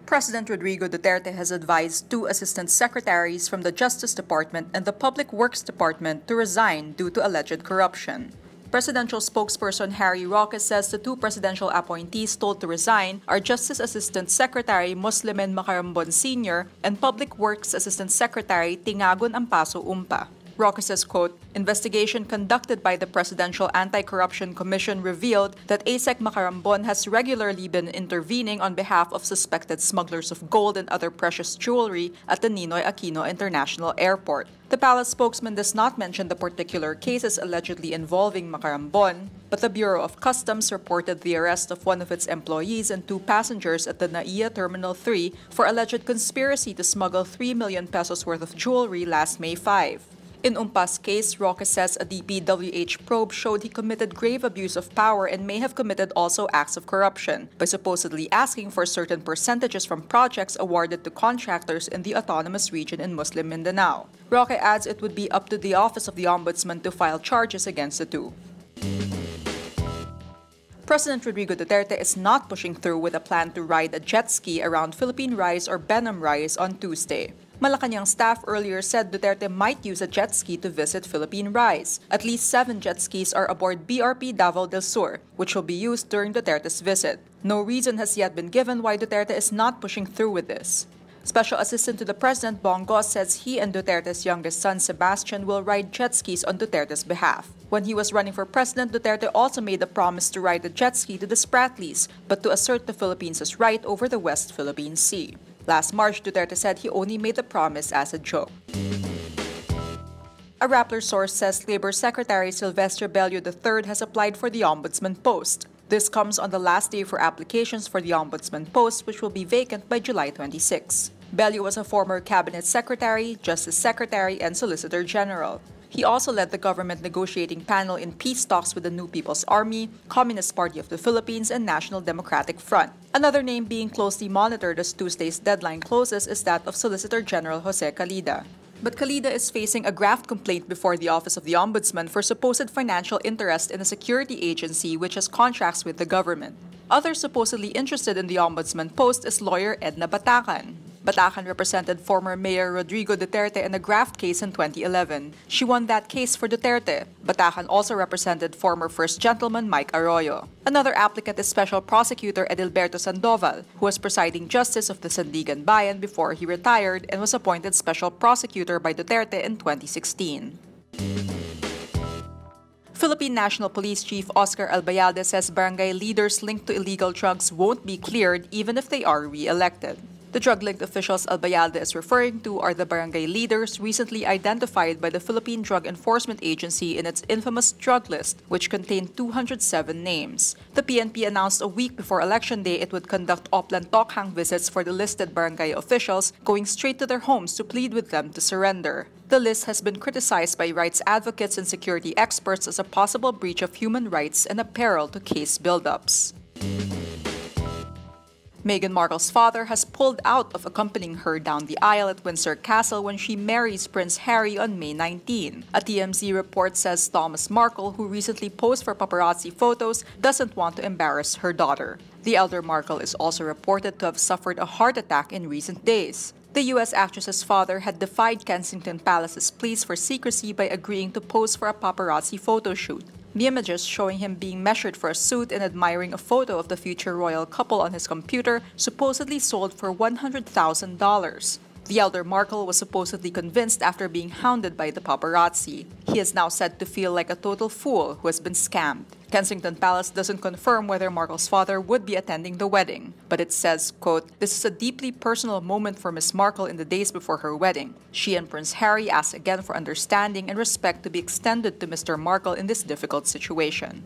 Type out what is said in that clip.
President Rodrigo Duterte has advised two assistant secretaries from the Justice Department and the Public Works Department to resign due to alleged corruption. Presidential spokesperson Harry Roque says the two presidential appointees told to resign are Justice Assistant Secretary Muslimin Macarambon Sr. and Public Works Assistant Secretary Tingagon Ampaso Umpa. Roque says, quote, investigation conducted by the Presidential Anti-Corruption Commission revealed that ASEC Macarambon has regularly been intervening on behalf of suspected smugglers of gold and other precious jewelry at the Ninoy Aquino International Airport. The palace spokesman does not mention the particular cases allegedly involving Macarambon, but the Bureau of Customs reported the arrest of one of its employees and two passengers at the NAIA Terminal 3 for alleged conspiracy to smuggle 3 million pesos worth of jewelry last May 5. In Umpa's case, Roque says a DPWH probe showed he committed grave abuse of power and may have committed also acts of corruption by supposedly asking for certain percentages from projects awarded to contractors in the autonomous region in Muslim Mindanao. Roque adds it would be up to the Office of the Ombudsman to file charges against the two. President Rodrigo Duterte is not pushing through with a plan to ride a jet ski around Philippine Rise or Benham Rise on Tuesday. Malacanang staff earlier said Duterte might use a jet ski to visit Philippine Rise. At least 7 jet skis are aboard BRP Davao del Sur, which will be used during Duterte's visit. No reason has yet been given why Duterte is not pushing through with this. Special Assistant to the President Bongo says he and Duterte's youngest son Sebastian will ride jet skis on Duterte's behalf. When he was running for president, Duterte also made a promise to ride a jet ski to the Spratlys, but to assert the Philippines' right over the West Philippine Sea. Last March, Duterte said he only made the promise as a joke. A Rappler source says Labor Secretary Sylvester Bello III has applied for the Ombudsman post. This comes on the last day for applications for the Ombudsman post, which will be vacant by July 26. Bello was a former Cabinet Secretary, Justice Secretary, and Solicitor General. He also led the government negotiating panel in peace talks with the New People's Army, Communist Party of the Philippines, and National Democratic Front. Another name being closely monitored as Tuesday's deadline closes is that of Solicitor General Jose Calida. But Calida is facing a graft complaint before the Office of the Ombudsman for supposed financial interest in a security agency which has contracts with the government. Others supposedly interested in the Ombudsman post is lawyer Edna Batacan. Batacan represented former Mayor Rodrigo Duterte in a graft case in 2011. She won that case for Duterte. Batacan also represented former First Gentleman Mike Arroyo. Another applicant is Special Prosecutor Edilberto Sandoval, who was presiding justice of the Sandigan Bayan before he retired and was appointed Special Prosecutor by Duterte in 2016. Philippine National Police Chief Oscar Albayalde says barangay leaders linked to illegal drugs won't be cleared even if they are re-elected. The drug-linked officials Albayalde is referring to are the barangay leaders recently identified by the Philippine Drug Enforcement Agency in its infamous drug list, which contained 207 names. The PNP announced a week before Election Day it would conduct Oplan Tokhang visits for the listed barangay officials, going straight to their homes to plead with them to surrender. The list has been criticized by rights advocates and security experts as a possible breach of human rights and a peril to case buildups. Meghan Markle's father has pulled out of accompanying her down the aisle at Windsor Castle when she marries Prince Harry on May 19. A TMZ report says Thomas Markle, who recently posed for paparazzi photos, doesn't want to embarrass her daughter. The elder Markle is also reported to have suffered a heart attack in recent days. The U.S. actress's father had defied Kensington Palace's pleas for secrecy by agreeing to pose for a paparazzi photo shoot. The images showing him being measured for a suit and admiring a photo of the future royal couple on his computer supposedly sold for $100,000. The elder Markle was supposedly convinced after being hounded by the paparazzi. He is now said to feel like a total fool who has been scammed. Kensington Palace doesn't confirm whether Markle's father would be attending the wedding, but it says, quote, "This is a deeply personal moment for Miss Markle in the days before her wedding. She and Prince Harry ask again for understanding and respect to be extended to Mr. Markle in this difficult situation."